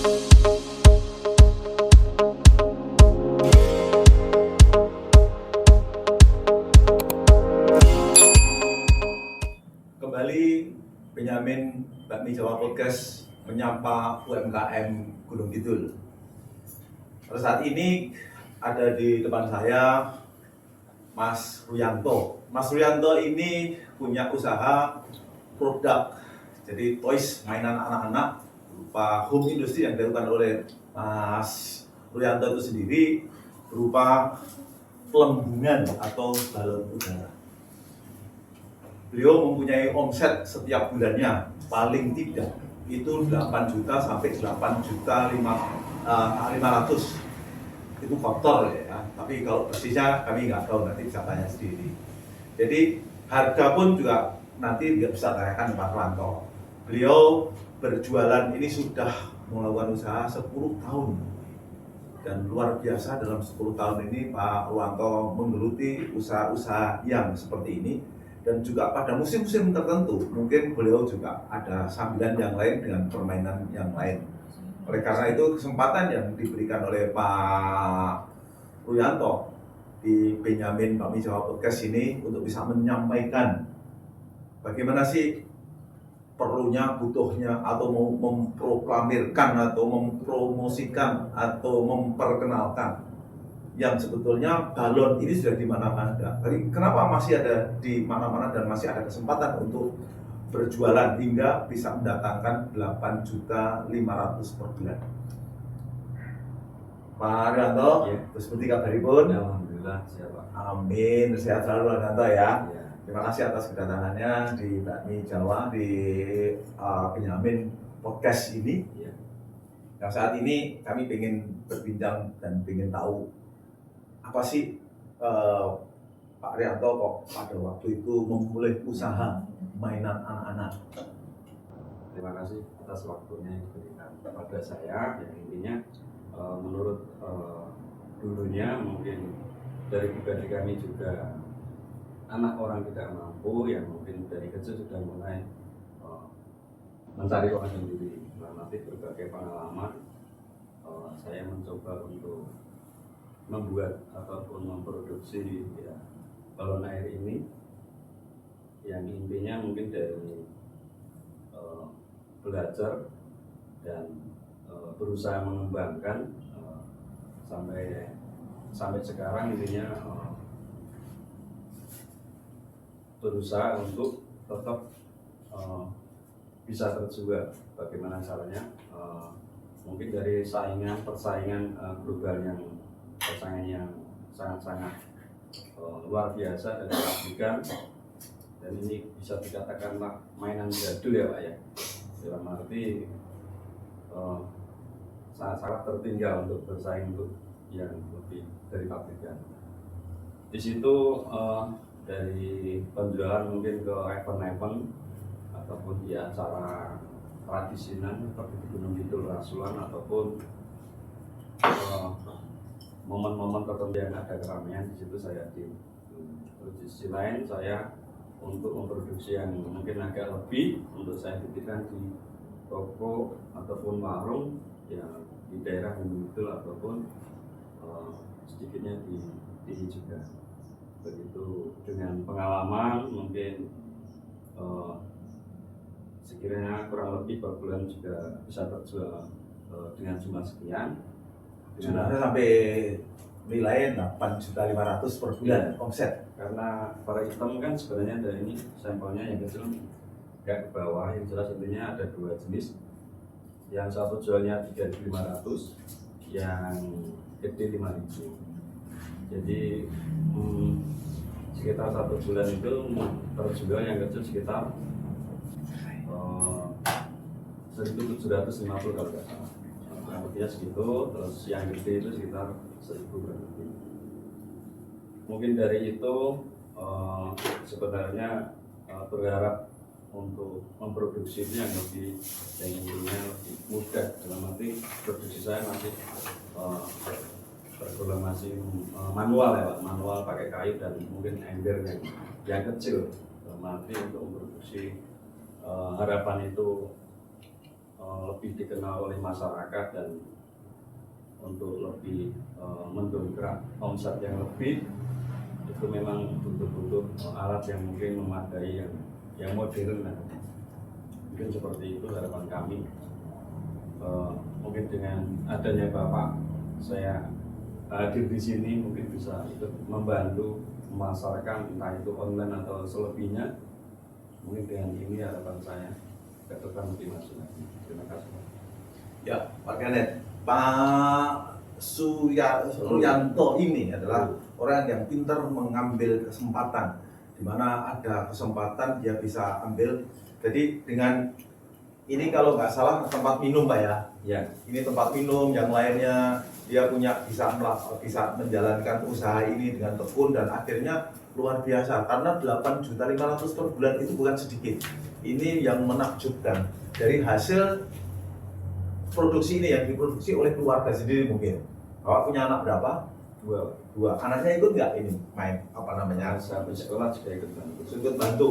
Kembali Benyamin Bakmi Jawa Podcast menyapa UMKM Gunung Kidul. Pada saat ini ada di depan saya Mas Ruyanto. Mas Ruyanto ini punya usaha produk, jadi toys mainan anak-anak berupa home industry yang dilakukan oleh Mas Ruyanto itu sendiri berupa pelembungan atau balon udara. Beliau mempunyai omset setiap bulannya paling tidak itu 8 juta sampai 8 juta 500. Itu kotor ya, tapi kalau persisnya kami nggak tahu, nanti bisa tanya sendiri. Jadi harga pun juga nanti nggak bisa tanyakan Pak Ruyanto. Beliau berjualan ini sudah melakukan usaha 10 tahun. Dan luar biasa dalam 10 tahun ini Pak Ruyanto menggeluti usaha-usaha yang seperti ini. Dan juga pada musim-musim tertentu mungkin beliau juga ada sambilan yang lain dengan permainan yang lain. Oleh karena itu kesempatan yang diberikan oleh Pak Ruyanto di Benyamin Bakmi Jawa Podcast ini untuk bisa menyampaikan bagaimana sih perlunya, butuhnya, atau mau memproklamirkan atau mempromosikan atau memperkenalkan yang sebetulnya balon ini sudah di mana-mana. Tapi kenapa masih ada di mana-mana dan masih ada kesempatan untuk berjualan hingga bisa mendatangkan 8.500.000 per bulan? Pak Ruyanto, ya. Terus seperti kabaripun? Alhamdulillah, siapa? Amin, sehat selalu Pak Ruyanto ya. Ya. Terima kasih atas kedatangannya di Bakmi Jawa di Benyamin Podcast ini. Ya. Nah, saat ini kami ingin berbincang dan ingin tahu apa sih Pak Ruyanto kok pada waktu itu memulai usaha mainan anak-anak. Terima kasih atas waktunya yang diberikan kepada saya. Yang intinya menurut dulunya mungkin dari pribadi kami juga anak orang tidak mampu yang mungkin dari kecil sudah mulai mencari uang sendiri. Nanti berbagai pengalaman saya mencoba untuk membuat ataupun memproduksi ya, balon air ini yang intinya mungkin dari belajar dan berusaha mengembangkan sampai sekarang intinya berusaha untuk tetap bisa terjual. Bagaimana caranya? Mungkin dari persaingan global yang sangat-sangat luar biasa dan mengagumkan, dan ini bisa dikatakanlah mainan jadul ya Pak ya, dalam arti sangat tertinggal untuk bersaing untuk yang lebih dari pabrikan. Di situ dari penjualan mungkin ke event-event ataupun di acara tradisional seperti di Gunung Kidul Rasulan ataupun momen-momen tertentu yang ada keramaian, di situ saya hadir. Terus di sisi lain saya untuk memproduksi yang mungkin agak lebih untuk saya titipkan di toko ataupun warung yang di daerah Gunung Kidul ataupun sedikitnya di sini juga. Begitu dengan pengalaman mungkin sekiranya kurang lebih per bulan juga bisa terjual dengan jumlah sekian. Jumlahnya sampai nilai 8.500.000 per bulan omset. Karena para item kan sebenarnya ada ini sampelnya yang kecil nggak ke bawah, yang jelas intinya ada dua jenis. Yang satu jualnya 3.500, yang gede 5.000. Jadi sekitar 1 bulan itu terjual yang kecil sekitar 1.750 kalau nggak salah. Lebihnya segitu, terus yang gede itu sekitar 1.000 berarti. Mungkin dari itu sebenarnya berharap untuk memproduksi ini yang lebih lebih mudah, dalam arti produksi saya masih bergolong masih manual ya Pak, manual pakai kayu dan mungkin ember yang kecil, dalam arti untuk memproduksi harapan itu lebih dikenal oleh masyarakat dan untuk lebih mendongkrak omset yang lebih, itu memang butuh alat yang mungkin memadai, yang modern lah. Mungkin seperti itu harapan kami. Mungkin dengan adanya Bapak saya hadir di sini mungkin bisa ikut membantu memasarkan entah itu online atau selebihnya. Mungkin dengan ini harapan saya ke depan lebih maju lagi. Terima kasih. Ya, Pak Ganet, Pak Suryanto ini adalah orang yang pintar mengambil kesempatan, di mana ada kesempatan dia bisa ambil. Jadi dengan ini kalau nggak salah tempat minum Pak ya. Ya. Ini tempat minum, yang lainnya dia bisa menjalankan usaha ini dengan tekun dan akhirnya luar biasa karena 8.500.000 per bulan itu bukan sedikit. Ini yang menakjubkan dari hasil produksi ini yang diproduksi oleh keluarga sendiri mungkin. Bapak punya anak berapa? Dua. Anaknya ikut nggak ini main apa namanya? Sampai sekolah juga ikut bantu. Ikut bantu.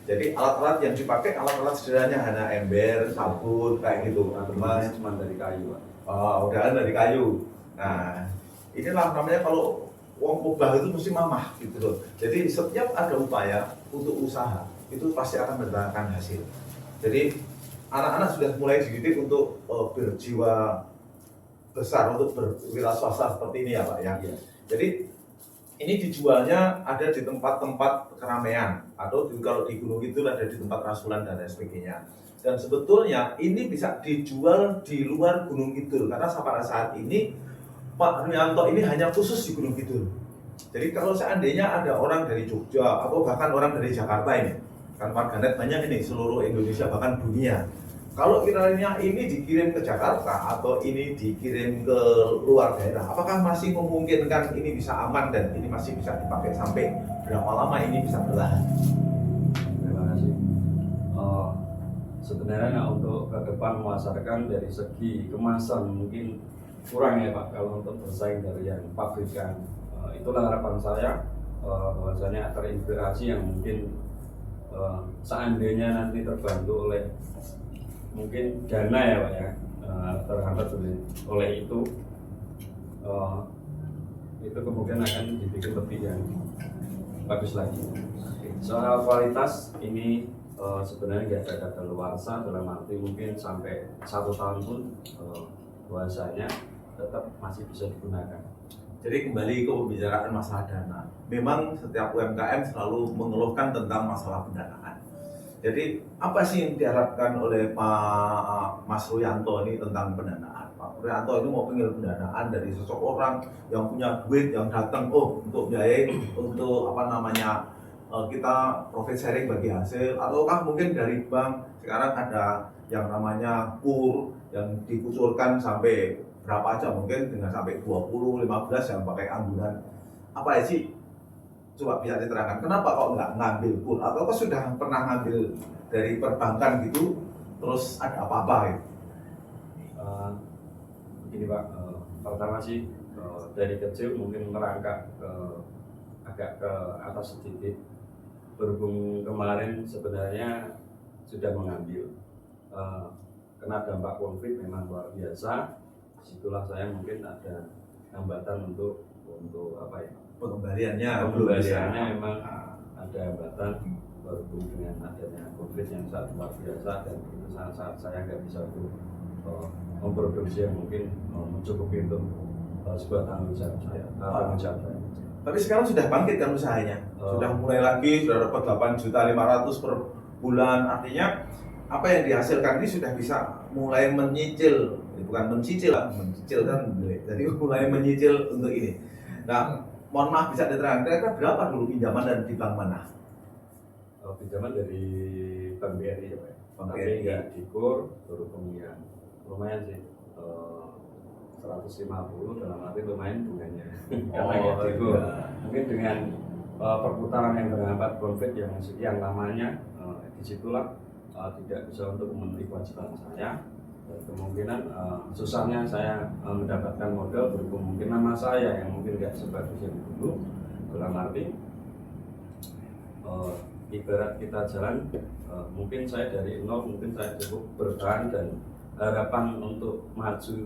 Jadi alat-alat yang dipakai alat-alat sederhananya hanya ember, sabun kayak gitu. Cuma dari kayu, Pak. Oh, udah dari kayu. Nah, inilah namanya kalau uang ubah itu mesti mamah gitu loh. Jadi setiap ada upaya untuk usaha itu pasti akan mendatangkan hasil. Jadi anak-anak sudah mulai dididik untuk berjiwa besar untuk berwira swasta seperti ini ya Pak ya. Ya. Jadi ini dijualnya ada di tempat-tempat keramaian atau kalau di Gunung Kidul ada di tempat rasulan dan lain sebagainya. Dan sebetulnya ini bisa dijual di luar Gunung Kidul karena pada saat ini Pak Suryanto ini hanya khusus di Gunung Kidul. Jadi kalau seandainya ada orang dari Jogja atau bahkan orang dari Jakarta ini, kan Pak Ganet banyak ini seluruh Indonesia bahkan dunia. Kalau kiranya ini dikirim ke Jakarta atau ini dikirim ke luar daerah, apakah masih memungkinkan ini bisa aman dan ini masih bisa dipakai sampai berapa lama ini bisa bertahan? Terima kasih. Sebenarnya untuk ke depan memasarkan dari segi kemasan mungkin kurang ya Pak kalau untuk bersaing dari yang pabrikan. Itulah harapan saya bahwasanya terinspirasi yang mungkin seandainya nanti terbantu oleh mungkin dana ya Pak ya, terhambat oleh itu kemungkinan akan dibikin lebih yang bagus lagi. Soal kualitas ini sebenarnya nggak ada kadaluarsa dalam arti mungkin sampai 1 tahun pun bahwasanya tetap masih bisa digunakan. Jadi kembali ke pembicaraan masalah dana. Memang setiap UMKM selalu mengeluhkan tentang masalah pendanaan. Jadi apa sih yang diharapkan oleh Pak Mas Suryanto ini tentang pendanaan? Pak Suryanto ini mau pengen pendanaan dari seseorang yang punya duit yang datang untuk biaya untuk apa namanya kita profit sharing bagi hasil, ataukah mungkin dari bank sekarang ada yang namanya KUR yang dikucurkan sampai berapa aja mungkin dengan sampai 20, 15 yang pakai anggunan. Apa ya sih? Coba bisa diterangkan, kenapa kok nggak ngambil KUR? Atau kok sudah pernah ngambil dari perbankan gitu, terus ada apa-apa gitu? Begini Pak, pertama sih dari kecil mungkin merangkak agak ke atas sedikit. Berhubung kemarin sebenarnya sudah mengambil, kena dampak konflik memang luar biasa. Disitulah saya mungkin ada hambatan untuk apa ya? Pengembaliannya memang ada hambatan berhubung dengan adanya konflik yang sangat luar biasa dan itu sangat saya nggak bisa untuk memproduksi yang mungkin mencukupi untuk sebuah tanggung jawab saya. Tapi sekarang sudah bangkit kan usahanya, sudah mulai lagi, sudah dapat 8.500.000 per bulan. Artinya apa yang dihasilkan ini sudah bisa mulai menyicil, bukan mencicil kan, jadi mulai menyicil untuk ini. Nah, mohon maaf bisa diterangkan kira-kira berapa dulu pinjaman dan di bank mana? Pinjaman dari Bank BRI ya Pak. Bank Tapi BRI. nggak dikur, baru kemudian lumayan sih. 150 dalam arti lumayan bunganya. Karena nggak dikur. Mungkin dengan perputaran yang berhambat konflik yang sekian lamanya, disitulah tidak bisa untuk memenuhi kewajiban saya. Dan kemungkinan susahnya saya mendapatkan modal berhubung mungkin nama saya yang mungkin nggak sebagus yang dulu. Dalam arti ibarat kita jalan, mungkin saya dari nol mungkin saya cukup bertahan dan harapan untuk maju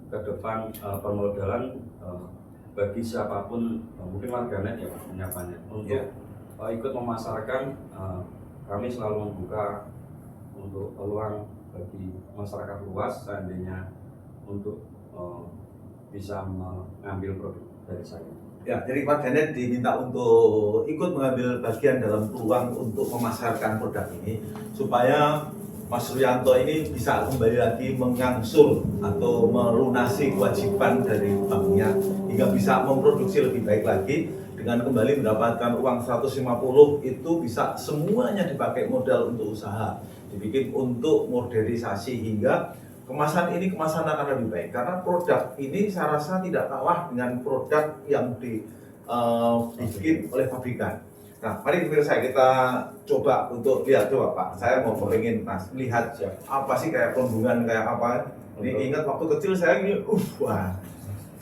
ke depan permodalan bagi siapapun mungkin warganet ya Pak menyapanya untuk ikut memasarkan. Kami selalu membuka untuk peluang bagi masyarakat luas seandainya untuk bisa mengambil produk dari saya. Ya, jadi warganet diminta untuk ikut mengambil bagian dalam peluang untuk memasarkan produk ini supaya Mas Suryanto ini bisa kembali lagi mengangsur atau melunasi kewajiban dari banknya hingga bisa memproduksi lebih baik lagi dengan kembali mendapatkan uang 150 itu bisa semuanya dipakai modal untuk usaha, dibikin untuk modernisasi hingga kemasan ini kemasan akan lebih baik karena produk ini saya rasa tidak kalah dengan produk yang dibikin oleh pabrikan. Nah, mari pemirsa kita coba untuk lihat coba Pak. Saya mau pengen Mas lihat apa sih kayak pembungan kayak apa. Ini ingat waktu kecil saya ini, wah.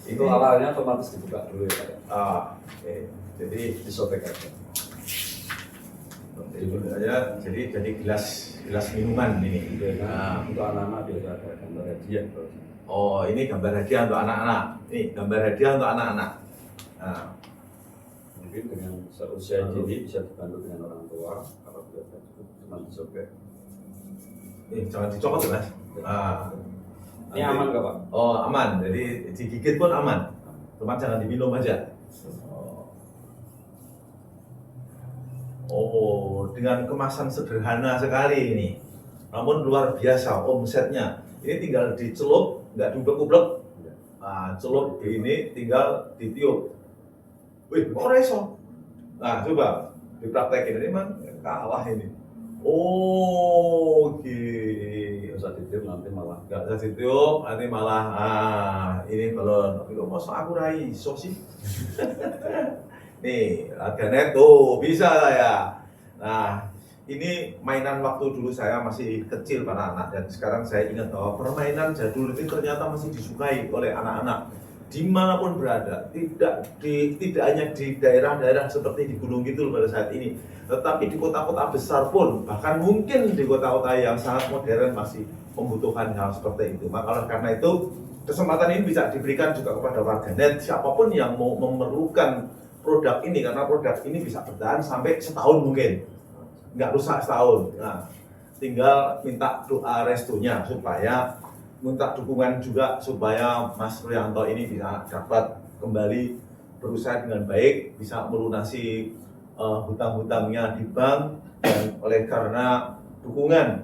Itu awalnya otomatis dibuka dulu ya Pak. Oke. Jadi disobek aja. Jadi gelas minuman ini. Nah, untuk anak-anak biasa ada gambar hadiah. Oh, ini gambar hadiah untuk anak-anak. Nih, gambar hadiah untuk anak-anak. Nah, mungkin dengan seusia ini bisa dibantu dengan orang tua kalau tidak cuma disobek. Jangan dicopot ya Mas. Ini aman nggak Pak? Oh, aman. Jadi digigit pun aman. Cuma jangan diminum aja. Oh, dengan kemasan sederhana sekali ini. Namun luar biasa omsetnya. Ini tinggal dicelup, nggak diublek-ublek. Nah, celup ini tinggal ditiup. Wih, kok reso? Nah, coba dipraktekin ini memang kalah ini. Oh, oke. Nggak usah ditiup nanti malah. Nggak usah ditiup, nanti malah ini balon. Tapi kok masa aku rai iso sih? Nih, warganet tuh bisa lah ya. Nah, ini mainan waktu dulu saya masih kecil para anak dan sekarang saya ingat bahwa permainan jadul ini ternyata masih disukai oleh anak-anak dimanapun berada. Tidak hanya di daerah-daerah seperti di Gunung Kidul pada saat ini, tetapi di kota-kota besar pun, bahkan mungkin di kota-kota yang sangat modern masih membutuhkan hal seperti itu. Maka karena itu kesempatan ini bisa diberikan juga kepada warganet siapapun yang mau memerlukan produk ini karena produk ini bisa bertahan sampai setahun mungkin, nggak rusak setahun. Nah, tinggal minta doa restunya supaya minta dukungan juga supaya Mas Suryanto ini bisa dapat kembali berusaha dengan baik, bisa melunasi hutang-hutangnya di bank dan oleh karena dukungan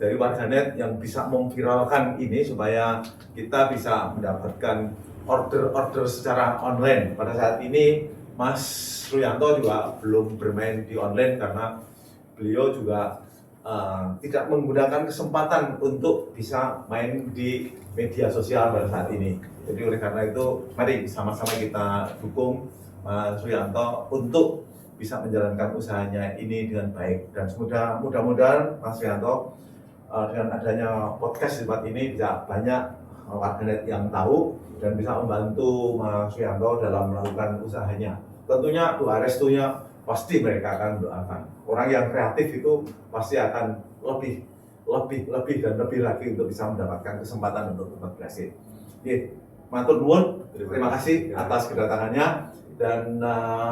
dari warganet yang bisa memviralkan ini supaya kita bisa mendapatkan order secara online. Pada saat ini Mas Suryanto juga belum bermain di online karena beliau juga tidak menggunakan kesempatan untuk bisa main di media sosial pada saat ini. Jadi oleh karena itu mari sama-sama kita dukung Mas Suryanto untuk bisa menjalankan usahanya ini dengan baik dan mudah-mudahan Mas Suryanto dengan adanya podcast di tempat ini bisa banyak warganet yang tahu dan bisa membantu Mas Suryanto dalam melakukan usahanya. Tentunya doa restunya pasti mereka akan mendoakan. Orang yang kreatif itu pasti akan lebih dan lebih lagi untuk bisa mendapatkan kesempatan untuk berkreasi. Oke, matur nuwun, terima kasih atas kedatangannya dan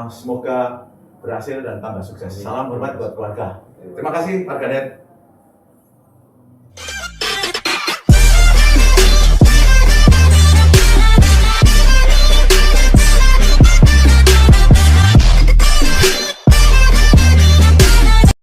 semoga berhasil dan tambah sukses. Salam hormat buat keluarga. Terima kasih warganet.